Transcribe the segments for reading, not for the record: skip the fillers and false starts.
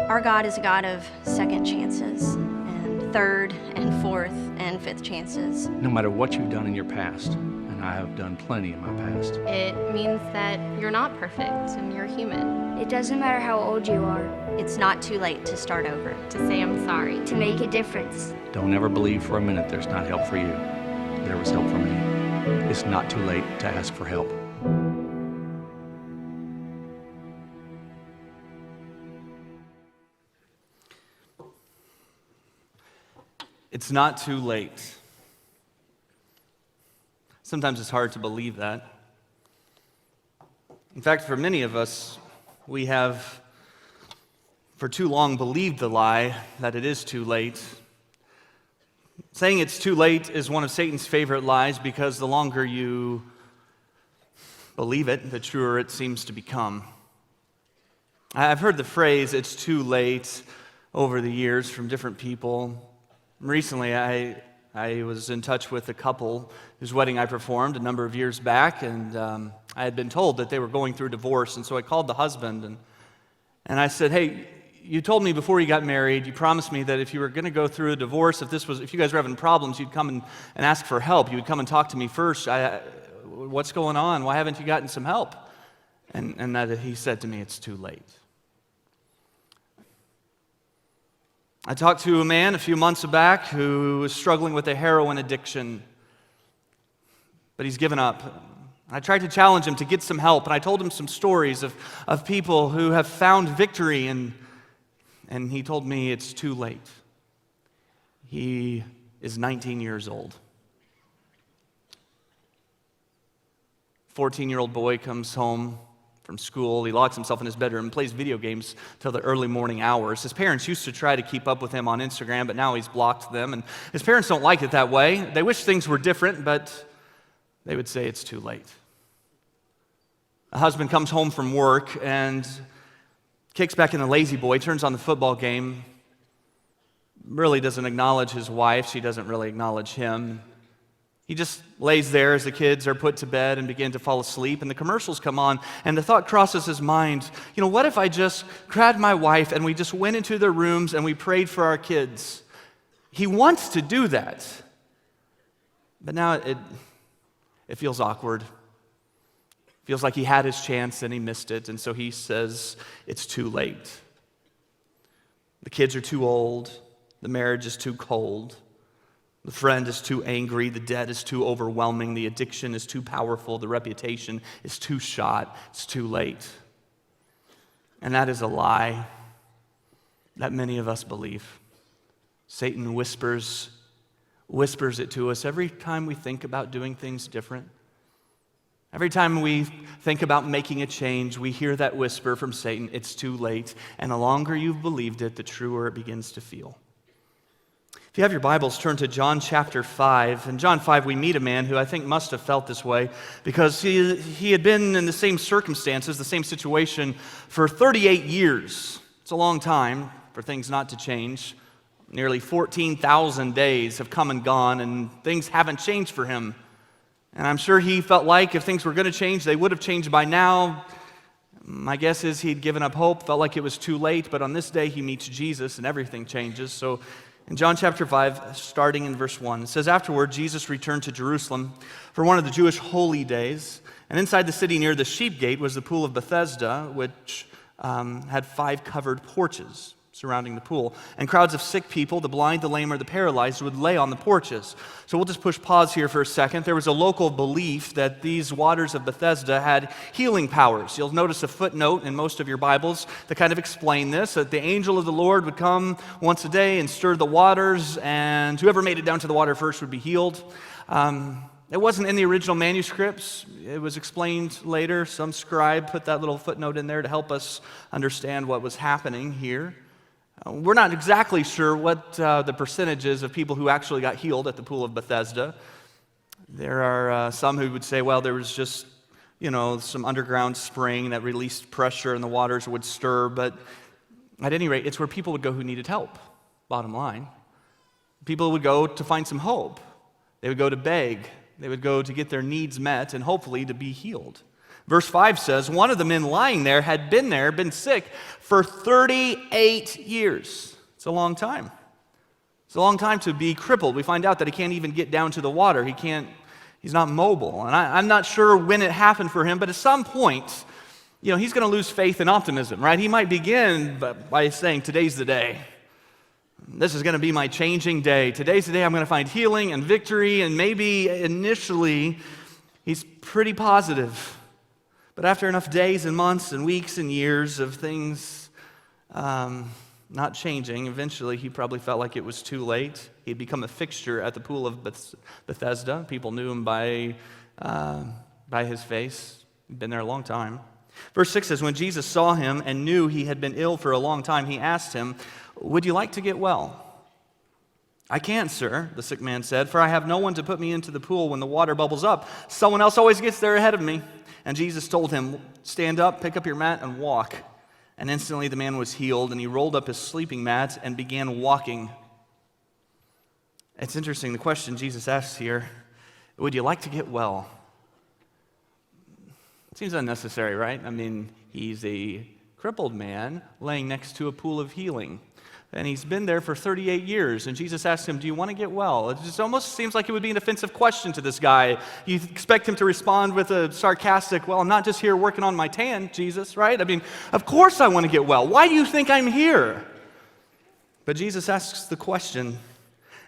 Our God is a God of second chances, and third and fourth and fifth chances. No matter what you've done in your past, and I have done plenty in my past. It means that you're not perfect and you're human. It doesn't matter how old you are. It's not too late to start over. To say I'm sorry. To make a difference. Don't ever believe for a minute there's not help for you. There was help for me. It's not too late to ask for help. It's not too late. Sometimes it's hard to believe that. In fact, for many of us, we have for too long believed the lie that it is too late. Saying it's too late is one of Satan's favorite lies because the longer you believe it, the truer it seems to become. I've heard the phrase, it's too late, over the years from different people. Recently, I was in touch with a couple whose wedding I performed a number of years back, and I had been told that they were going through divorce, and so I called the husband, and I said, hey, you told me before you got married, you promised me that if you were going to go through a divorce, if you guys were having problems, you'd come and ask for help. You would come and talk to me first. What's going on? Why haven't you gotten some help? And that he said to me, it's too late. I talked to a man a few months back who was struggling with a heroin addiction, but he's given up. I tried to challenge him to get some help, and I told him some stories of people who have found victory, and he told me it's too late. He is 19 years old. 14-year-old boy comes home from school. He locks himself in his bedroom and plays video games till the early morning hours. His parents used to try to keep up with him on Instagram, but now he's blocked them, and his parents don't like it that way. They wish things were different, but they would say it's too late. A husband comes home from work and kicks back in the lazy boy, turns on the football game, really doesn't acknowledge his wife. She doesn't really acknowledge him. He just lays there as the kids are put to bed and begin to fall asleep, and the commercials come on, and the thought crosses his mind, what if I just grabbed my wife and we just went into their rooms and we prayed for our kids? He wants to do that, but now it feels awkward. It feels like he had his chance and he missed it, and so he says it's too late. The kids are too old. The marriage is too cold. The friend is too angry, the debt is too overwhelming, the addiction is too powerful, the reputation is too shot, it's too late. And that is a lie that many of us believe. Satan whispers it to us every time we think about doing things different. Every time we think about making a change, we hear that whisper from Satan, it's too late. And the longer you've believed it, the truer it begins to feel. If you have your Bibles, turn to John chapter 5. In John 5, we meet a man who I think must have felt this way because he had been in the same circumstances, the same situation for 38 years. It's a long time for things not to change. Nearly 14,000 days have come and gone, and things haven't changed for him. And I'm sure he felt like if things were going to change, they would have changed by now. My guess is he'd given up hope, felt like it was too late, but on this day he meets Jesus and everything changes. So in John chapter 5, starting in verse 1, it says, afterward, Jesus returned to Jerusalem for one of the Jewish holy days. And inside the city near the sheep gate was the pool of Bethesda, which had 5 covered porches surrounding the pool. And crowds of sick people, the blind, the lame, or the paralyzed, would lay on the porches. So we'll just push pause here for a second. There was a local belief that these waters of Bethesda had healing powers. You'll notice a footnote in most of your Bibles that kind of explain this, that the angel of the Lord would come once a day and stir the waters, and whoever made it down to the water first would be healed. It wasn't in the original manuscripts. It was explained later. Some scribe put that little footnote in there to help us understand what was happening here. We're not exactly sure what the percentages of people who actually got healed at the pool of Bethesda. There are some who would say, well, there was just, some underground spring that released pressure and the waters would stir. But at any rate, it's where people would go who needed help, bottom line. People would go to find some hope. They would go to beg. They would go to get their needs met and hopefully to be healed. Verse 5 says, one of the men lying there had been sick for 38 years. It's a long time. It's a long time to be crippled. We find out that he can't even get down to the water. He's not mobile. And I'm not sure when it happened for him, but at some point, he's going to lose faith and optimism, right? He might begin by saying, today's the day. This is going to be my changing day. Today's the day I'm going to find healing and victory, and maybe initially he's pretty positive. But after enough days and months and weeks and years of things not changing, eventually he probably felt like it was too late. He'd become a fixture at the pool of Bethesda. People knew him by his face. He'd been there a long time. Verse 6 says, when Jesus saw him and knew he had been ill for a long time, he asked him, would you like to get well? I can't, sir, the sick man said, for I have no one to put me into the pool when the water bubbles up. Someone else always gets there ahead of me. And Jesus told him, stand up, pick up your mat, and walk. And instantly the man was healed, and he rolled up his sleeping mat and began walking. It's interesting, the question Jesus asks here, would you like to get well? It seems unnecessary, right? I mean, he's a crippled man laying next to a pool of healing. And he's been there for 38 years, and Jesus asked him, do you want to get well? It just almost seems like it would be an offensive question to this guy. You expect him to respond with a sarcastic, well, I'm not just here working on my tan, Jesus, right? I mean, of course I want to get well. Why do you think I'm here? But Jesus asks the question,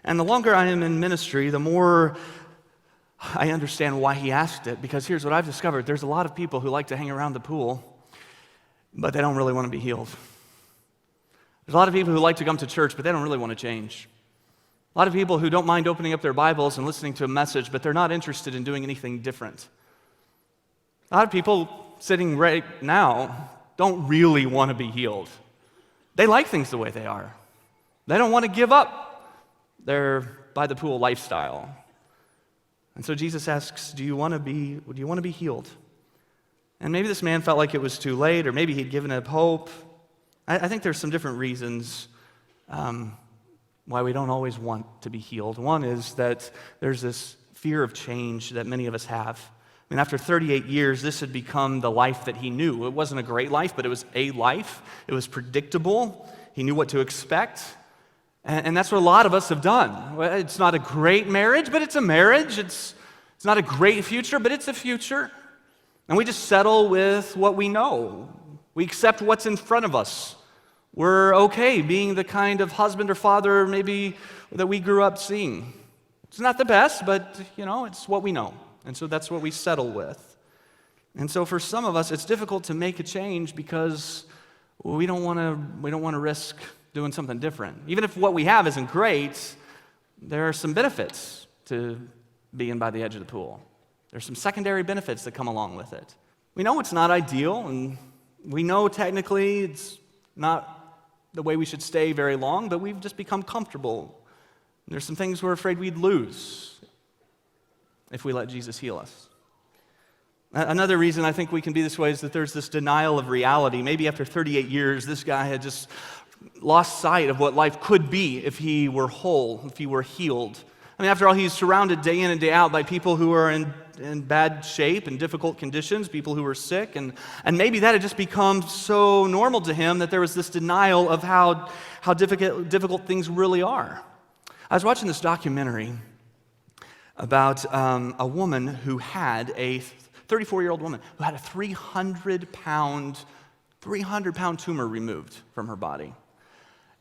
and the longer I am in ministry, the more I understand why he asked it, because here's what I've discovered. There's a lot of people who like to hang around the pool, but they don't really want to be healed. There's a lot of people who like to come to church, but they don't really want to change. A lot of people who don't mind opening up their Bibles and listening to a message, but they're not interested in doing anything different. A lot of people sitting right now don't really want to be healed. They like things the way they are. They don't want to give up their by-the-pool lifestyle. And so Jesus asks, would you want to be healed? And maybe this man felt like it was too late, or maybe he'd given up hope. I think there's some different reasons why we don't always want to be healed. One is that there's this fear of change that many of us have. I mean, after 38 years, this had become the life that he knew. It wasn't a great life, but it was a life. It was predictable. He knew what to expect. And that's what a lot of us have done. It's not a great marriage, but it's a marriage. It's not a great future, but it's a future. And we just settle with what we know. We accept what's in front of us. We're okay being the kind of husband or father maybe that we grew up seeing. It's not the best, but it's what we know. And so that's what we settle with. And so for some of us, it's difficult to make a change because we don't want to risk doing something different. Even if what we have isn't great, there are some benefits to being by the edge of the pool. There's some secondary benefits that come along with it. We know it's not ideal, and we know technically it's not the way we should stay very long, but we've just become comfortable. There's some things we're afraid we'd lose if we let Jesus heal us. Another reason I think we can be this way is that there's this denial of reality. Maybe after 38 years, this guy had just lost sight of what life could be if he were whole, if he were healed. I mean, after all, he's surrounded day in and day out by people who are in bad shape and difficult conditions, people who are sick, and maybe that had just become so normal to him that there was this denial of how difficult things really are. I was watching this documentary about a woman who had a 34-year-old woman who had a 300-pound tumor removed from her body.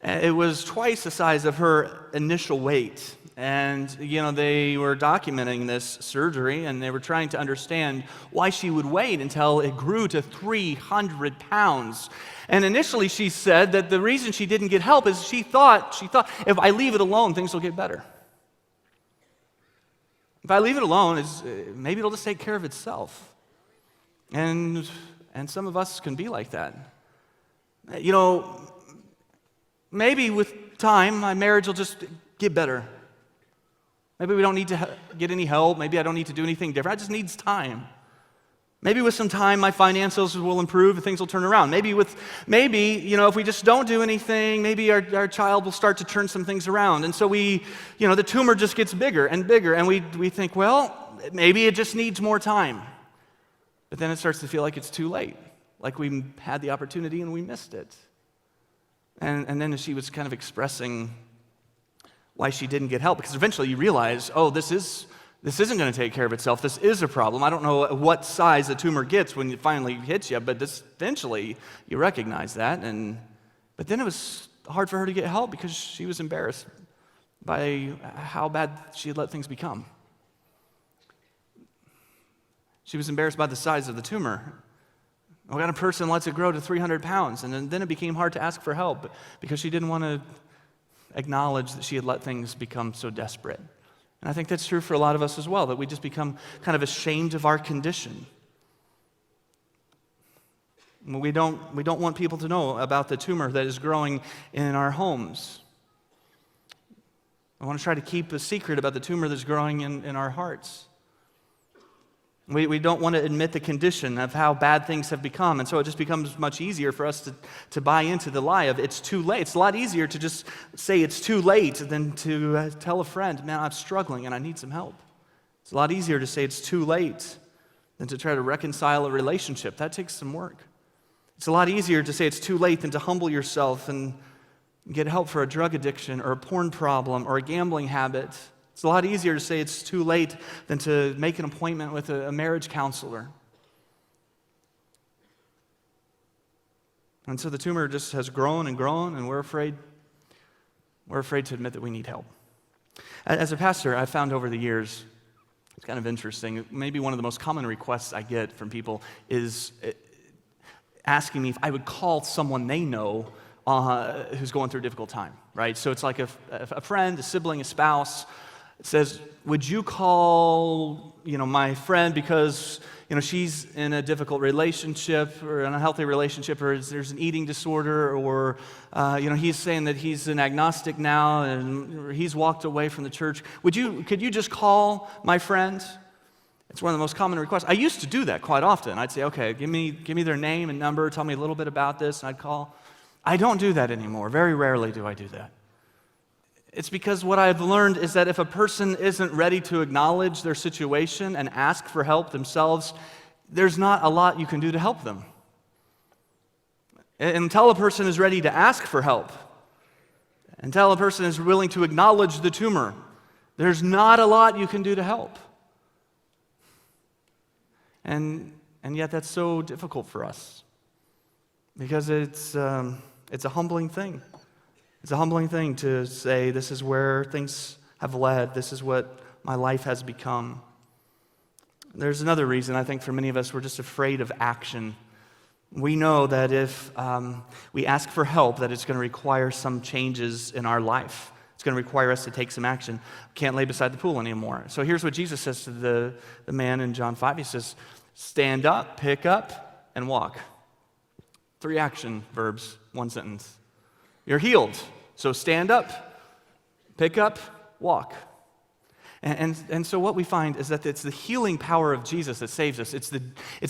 It was twice the size of her initial weight. And, they were documenting this surgery, and they were trying to understand why she would wait until it grew to 300 pounds. And initially she said that the reason she didn't get help is she thought, if I leave it alone, things will get better. If I leave it alone, maybe it'll just take care of itself. And some of us can be like that. Maybe with time, my marriage will just get better. Maybe we don't need to get any help. Maybe I don't need to do anything different. I just need time. Maybe with some time, my finances will improve and things will turn around. Maybe if we just don't do anything, maybe our child will start to turn some things around. And so the tumor just gets bigger and bigger, and we think, well, maybe it just needs more time. But then it starts to feel like it's too late, like we had the opportunity and we missed it. And then she was kind of expressing why she didn't get help, because eventually you realize, oh, this isn't going to take care of itself. This is a problem. I don't know what size the tumor gets when it finally hits you, but eventually you recognize that. But then it was hard for her to get help because she was embarrassed by how bad she had let things become. She was embarrassed by the size of the tumor. We got a person lets it grow to 300 pounds, and then it became hard to ask for help because she didn't want to acknowledge that she had let things become so desperate. And I think that's true for a lot of us as well, that we just become kind of ashamed of our condition. We don't want people to know about the tumor that is growing in our homes. I want to try to keep a secret about the tumor that's growing in our hearts. We don't want to admit the condition of how bad things have become, and so it just becomes much easier for us to buy into the lie of it's too late. It's a lot easier to just say it's too late than to tell a friend, man, I'm struggling and I need some help. It's a lot easier to say it's too late than to try to reconcile a relationship. That takes some work. It's a lot easier to say it's too late than to humble yourself and get help for a drug addiction or a porn problem or a gambling habit. It's a lot easier to say it's too late than to make an appointment with a marriage counselor. And so the tumor just has grown and grown, and we're afraid to admit that we need help. As a pastor, I've found over the years, it's kind of interesting, maybe one of the most common requests I get from people is asking me if I would call someone they know who's going through a difficult time, right? So it's like a friend, a sibling, a spouse says, would you call, my friend because, she's in a difficult relationship or an unhealthy relationship, or there's an eating disorder, or, he's saying that he's an agnostic now and he's walked away from the church. Could you just call my friend? It's one of the most common requests. I used to do that quite often. I'd say, okay, give me their name and number, tell me a little bit about this, and I'd call. I don't do that anymore. Very rarely do I do that. It's because what I've learned is that if a person isn't ready to acknowledge their situation and ask for help themselves, there's not a lot you can do to help them. Until a person is ready to ask for help, until a person is willing to acknowledge the tumor, there's not a lot you can do to help. And yet that's so difficult for us because it's a humbling thing. It's a humbling thing to say, this is where things have led. This is what my life has become. There's another reason, I think, for many of us, we're just afraid of action. We know that if we ask for help, that it's going to require some changes in our life. It's going to require us to take some action. Can't lay beside the pool anymore. So here's what Jesus says to the man in John 5. He says, stand up, pick up, and walk. 3 action verbs, 1 sentence. You're healed. So stand up, pick up, walk. And so what we find is that it's the healing power of Jesus that saves us. It's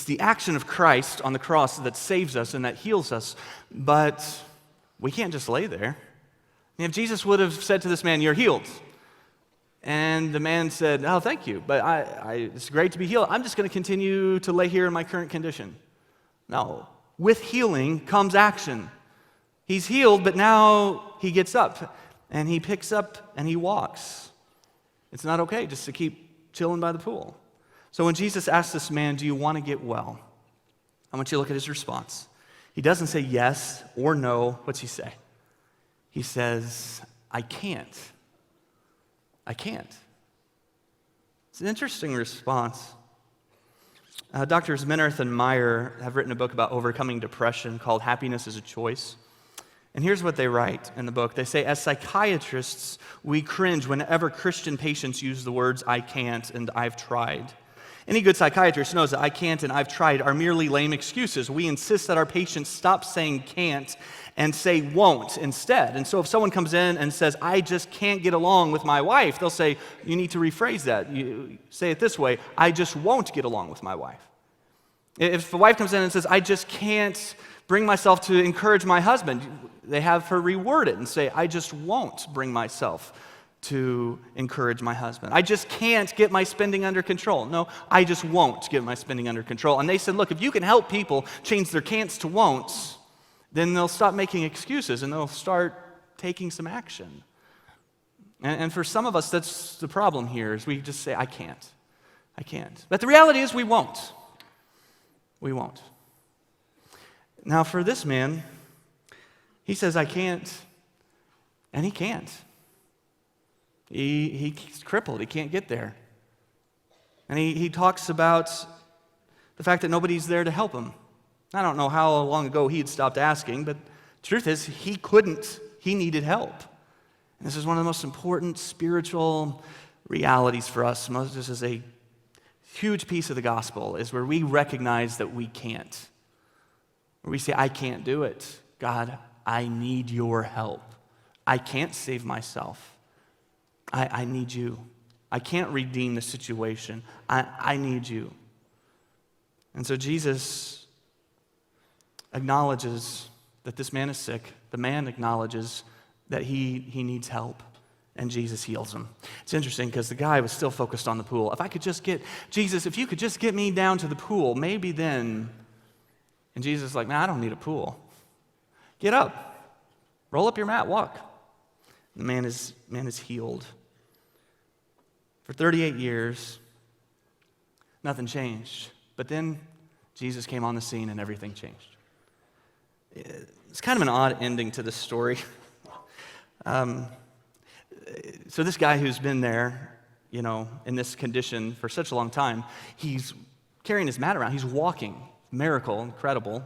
the action of Christ on the cross that saves us and that heals us. But we can't just lay there. If Jesus would have said to this man, you're healed, and the man said, oh, thank you, but it's great to be healed. I'm just going to continue to lay here in my current condition. No. With healing comes action. He's healed, but now he gets up, and he picks up, and he walks. It's not okay just to keep chilling by the pool. So when Jesus asked this man, do you want to get well? I want you to look at his response. He doesn't say yes or no. What's he say? He says, I can't. I can't. It's an interesting response. Doctors Minirth and Meyer have written a book about overcoming depression called Happiness is a Choice. And here's what they write in the book. They say, as psychiatrists, we cringe whenever Christian patients use the words, I can't and I've tried. Any good psychiatrist knows that I can't and I've tried are merely lame excuses. We insist that our patients stop saying can't and say won't instead. And so if someone comes in and says, I just can't get along with my wife, they'll say, you need to rephrase that. You say it this way, I just won't get along with my wife. If a wife comes in and says, I just can't bring myself to encourage my husband, they have her reword it and say, I just won't bring myself to encourage my husband. I just can't get my spending under control. No, I just won't get my spending under control. And they said, look, if you can help people change their can'ts to won'ts, then they'll stop making excuses and they'll start taking some action. And for some of us, that's the problem here, is we just say, I can't. But the reality is we won't. We won't. Now for this man, he says, I can't, and he can't. He's crippled. He can't get there. And he talks about the fact that nobody's there to help him. I don't know how long ago he had stopped asking, but the truth is he couldn't. He needed help. And this is one of the most important spiritual realities for us. This is a huge piece of the gospel, is where we recognize that we can't. Where we say, I can't do it. God, I need your help. I can't save myself. I need you. I can't redeem the situation. I need you. And so Jesus acknowledges that this man is sick. The man acknowledges that he needs help, and Jesus heals him. It's interesting because the guy was still focused on the pool. If I could just get, Jesus, if you could just get me down to the pool, maybe then. And Jesus is like, man, I don't need a pool. Get up. Roll up your mat, walk. The man is healed. For 38 years, nothing changed. But then Jesus came on the scene and everything changed. It's kind of an odd ending to this story. So this guy who's been there, in this condition for such a long time, he's carrying his mat around. He's walking. Miracle, incredible.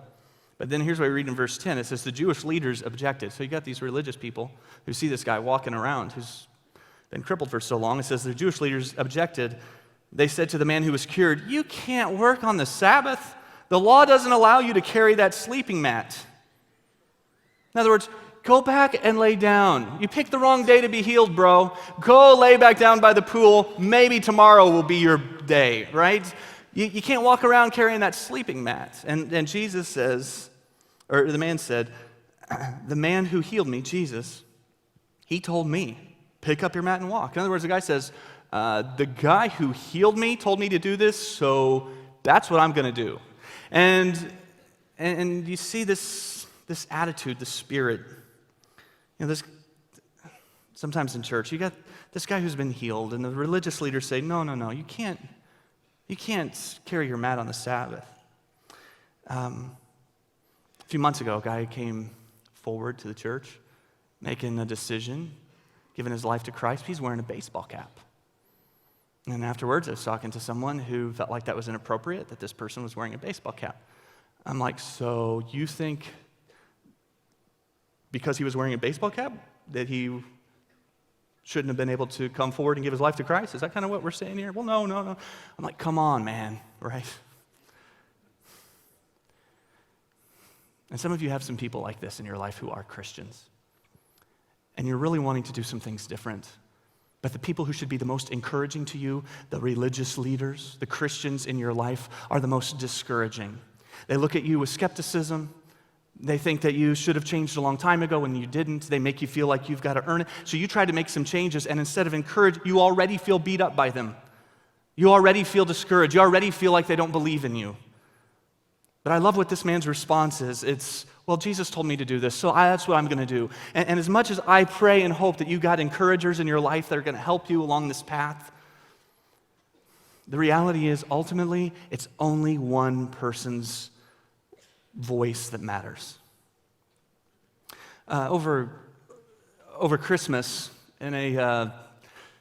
But then here's what we read in verse 10. It says the Jewish leaders objected. So you got these religious people who see this guy walking around who's been crippled for so long. It says the Jewish leaders objected. They said to the man who was cured, you can't work on the Sabbath. The law doesn't allow you to carry that sleeping mat. In other words, go back and lay down. You picked the wrong day to be healed, bro. Go lay back down by the pool. Maybe tomorrow will be your day, right? You can't walk around carrying that sleeping mat. And Jesus says, or the man said, the man who healed me, Jesus, he told me, pick up your mat and walk. In other words, the guy says, the guy who healed me told me to do this, so that's what I'm going to do. And you see this attitude, this spirit. This sometimes in church, you got this guy who's been healed, and the religious leaders say, no, you can't carry your mat on the Sabbath. A few months ago, a guy came forward to the church, making a decision, giving his life to Christ. He's wearing a baseball cap. And afterwards, I was talking to someone who felt like that was inappropriate, that this person was wearing a baseball cap. I'm like, so you think because he was wearing a baseball cap that he shouldn't have been able to come forward and give his life to Christ? Is that kind of what we're saying here? Well, no. I'm like, come on, man, right? And some of you have some people like this in your life who are Christians. And you're really wanting to do some things different. But the people who should be the most encouraging to you, the religious leaders, the Christians in your life, are the most discouraging. They look at you with skepticism. They think that you should have changed a long time ago when you didn't. They make you feel like you've got to earn it. So you try to make some changes, and instead of encourage, you already feel beat up by them. You already feel discouraged. You already feel like they don't believe in you. But I love what this man's response is. It's, well, Jesus told me to do this, so that's what I'm going to do. And as much as I pray and hope that you got encouragers in your life that are going to help you along this path, the reality is, ultimately, it's only one person's voice that matters. Over Christmas, in a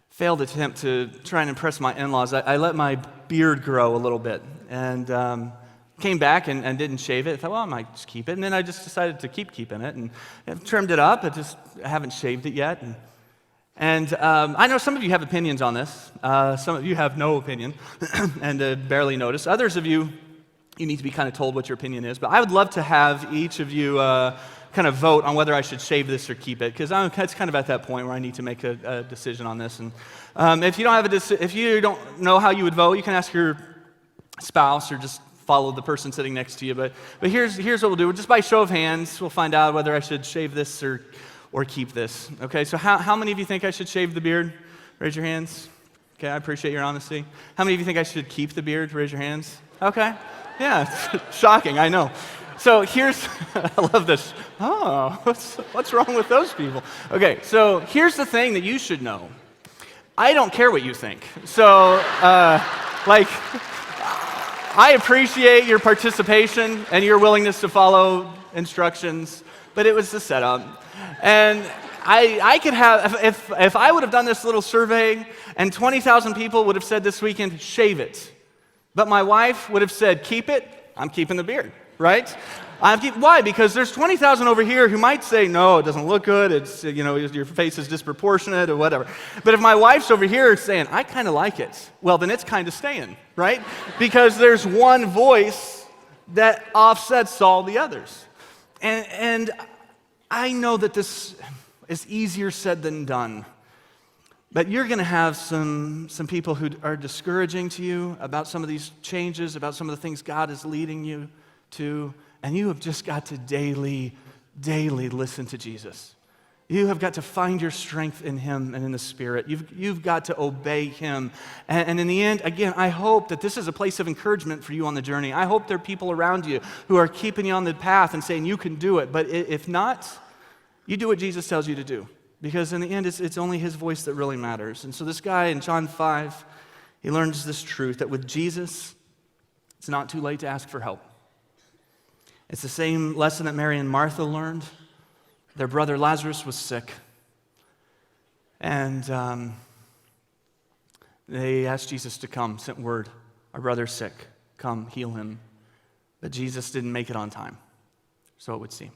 failed attempt to try and impress my in-laws, I let my beard grow a little bit, and came back and didn't shave it. I thought, well, I might just keep it. And then I just decided to keeping it, and I've trimmed it up. I haven't shaved it yet. And I know some of you have opinions on this. Some of you have no opinion and barely notice. Others of you need to be kind of told what your opinion is. But I would love to have each of you kind of vote on whether I should shave this or keep it, because it's kind of at that point where I need to make a decision on this. And if you don't know how you would vote, you can ask your spouse or just follow the person sitting next to you. But here's what we'll do. Just by show of hands, we'll find out whether I should shave this or or keep this. Okay, so how many of you think I should shave the beard? Raise your hands. Okay, I appreciate your honesty. How many of you think I should keep the beard? Raise your hands. Okay, yeah, shocking, I know. So here's, I love this. Oh, what's wrong with those people? Okay, so here's the thing that you should know. I don't care what you think. So, I appreciate your participation and your willingness to follow instructions, but it was the setup. And I could have, if I would have done this little survey and 20,000 people would have said this weekend, shave it. But my wife would have said, keep it, I'm keeping the beard, right? Why? Because there's 20,000 over here who might say, no, it doesn't look good, it's, your face is disproportionate or whatever. But if my wife's over here saying, I kind of like it, well, then it's kind of staying, right? Because there's one voice that offsets all the others. And I know that this is easier said than done. But you're going to have some people who are discouraging to you about some of these changes, about some of the things God is leading you to, and you have just got to daily listen to Jesus. You have got to find your strength in Him and in the Spirit. You've got to obey Him. And in the end, again, I hope that this is a place of encouragement for you on the journey. I hope there are people around you who are keeping you on the path and saying you can do it. But if not, you do what Jesus tells you to do. Because in the end, it's only His voice that really matters. And so this guy in John 5, he learns this truth, that with Jesus, it's not too late to ask for help. It's the same lesson that Mary and Martha learned. Their brother Lazarus was sick. And they asked Jesus to come, sent word, our brother's sick, come, heal him. But Jesus didn't make it on time, so it would seem.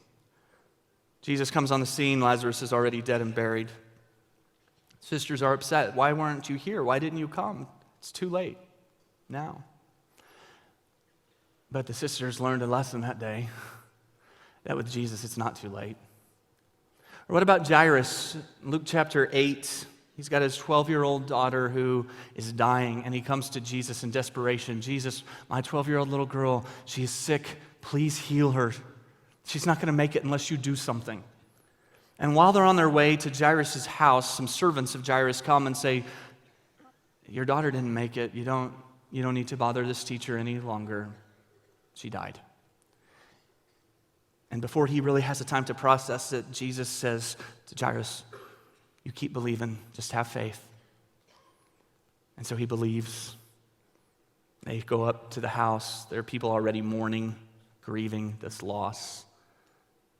Jesus comes on the scene. Lazarus is already dead and buried. Sisters are upset. Why weren't you here? Why didn't you come? It's too late now. But the sisters learned a lesson that day, that with Jesus, it's not too late. Or what about Jairus? Luke chapter 8, he's got his 12-year-old daughter who is dying, and he comes to Jesus in desperation. Jesus, my 12-year-old little girl, she is sick. Please heal her. She's not going to make it unless you do something. And while they're on their way to Jairus' house, some servants of Jairus come and say, your daughter didn't make it. You don't need to bother this teacher any longer. She died. And before he really has the time to process it, Jesus says to Jairus, you keep believing, just have faith. And so he believes. They go up to the house. There are people already mourning, grieving this loss.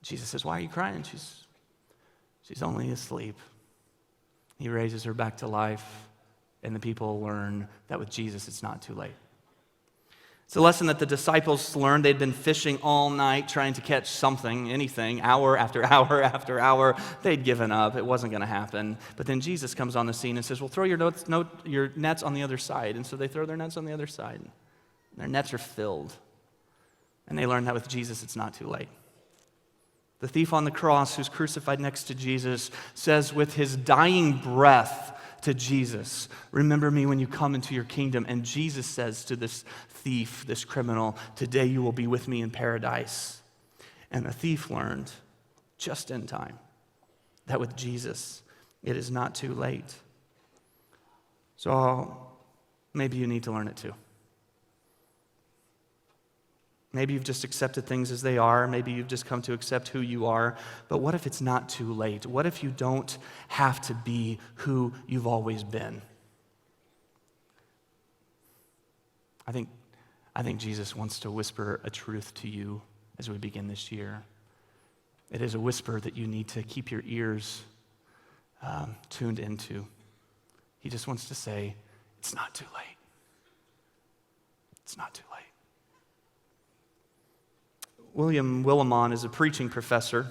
Jesus says, why are you crying? She's only asleep. He raises her back to life, and the people learn that with Jesus, it's not too late. It's a lesson that the disciples learned. They'd been fishing all night trying to catch something, anything, hour after hour after hour. They'd given up. It wasn't going to happen. But then Jesus comes on the scene and says, well, throw your nets on the other side. And so they throw their nets on the other side. Their nets are filled. And they learn that with Jesus, it's not too late. The thief on the cross, who's crucified next to Jesus, says with his dying breath to Jesus, remember me when you come into your kingdom. And Jesus says to this thief, this criminal, today you will be with me in paradise. And the thief learned just in time that with Jesus, it is not too late. So maybe you need to learn it too. Maybe you've just accepted things as they are. Maybe you've just come to accept who you are. But what if it's not too late? What if you don't have to be who you've always been? I think Jesus wants to whisper a truth to you as we begin this year. It is a whisper that you need to keep your ears tuned into. He just wants to say, it's not too late. It's not too late. William Willimon is a preaching professor.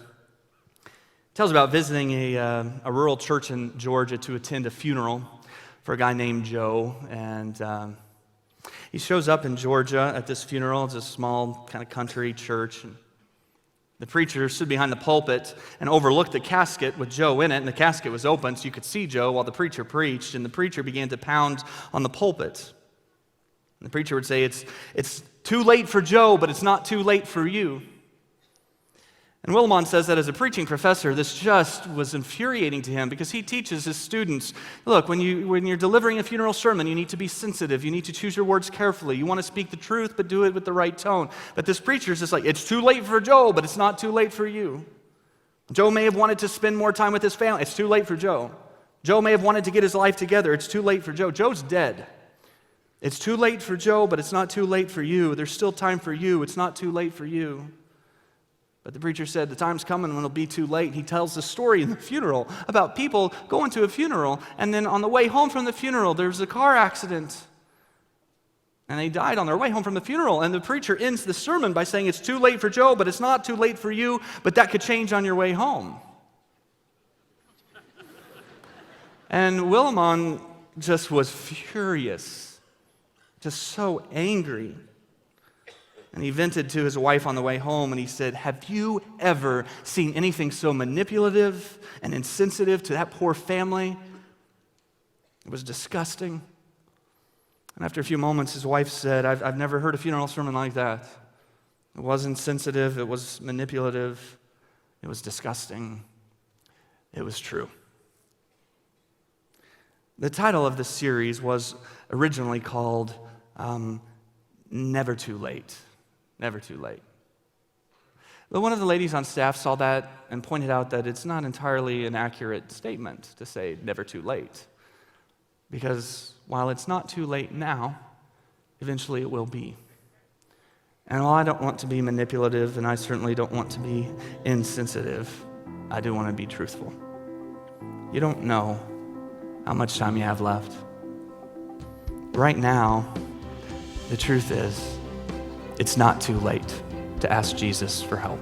He tells about visiting a rural church in Georgia to attend a funeral for a guy named Joe. And he shows up in Georgia at this funeral. It's a small kind of country church. And the preacher stood behind the pulpit and overlooked the casket with Joe in it. And the casket was open so you could see Joe while the preacher preached. And the preacher began to pound on the pulpit. And the preacher would say, it's too late for Joe, but it's not too late for you. And Willimon says that as a preaching professor, this just was infuriating to him because he teaches his students, look, when you're delivering a funeral sermon, you need to be sensitive. You need to choose your words carefully. You want to speak the truth, but do it with the right tone. But this preacher is just like, it's too late for Joe, but it's not too late for you. Joe may have wanted to spend more time with his family. It's too late for Joe. Joe may have wanted to get his life together. It's too late for Joe. Joe's dead. It's too late for Joe, but it's not too late for you. There's still time for you. It's not too late for you. But the preacher said, the time's coming when it'll be too late. He tells the story in the funeral about people going to a funeral, and then on the way home from the funeral, there was a car accident. And they died on their way home from the funeral. And the preacher ends the sermon by saying, it's too late for Joe, but it's not too late for you, but that could change on your way home. And Willimon just was furious, just so angry. And he vented to his wife on the way home, and he said, have you ever seen anything so manipulative and insensitive to that poor family? It was disgusting. And after a few moments, his wife said, I've never heard a funeral sermon like that. It was insensitive, it was manipulative, it was disgusting, it was true. The title of this series was originally called Never Too Late. Never Too Late. But one of the ladies on staff saw that and pointed out that it's not entirely an accurate statement to say never too late. Because while it's not too late now, eventually it will be. And while I don't want to be manipulative, and I certainly don't want to be insensitive, I do want to be truthful. You don't know how much time you have left. Right now, the truth is, it's not too late to ask Jesus for help.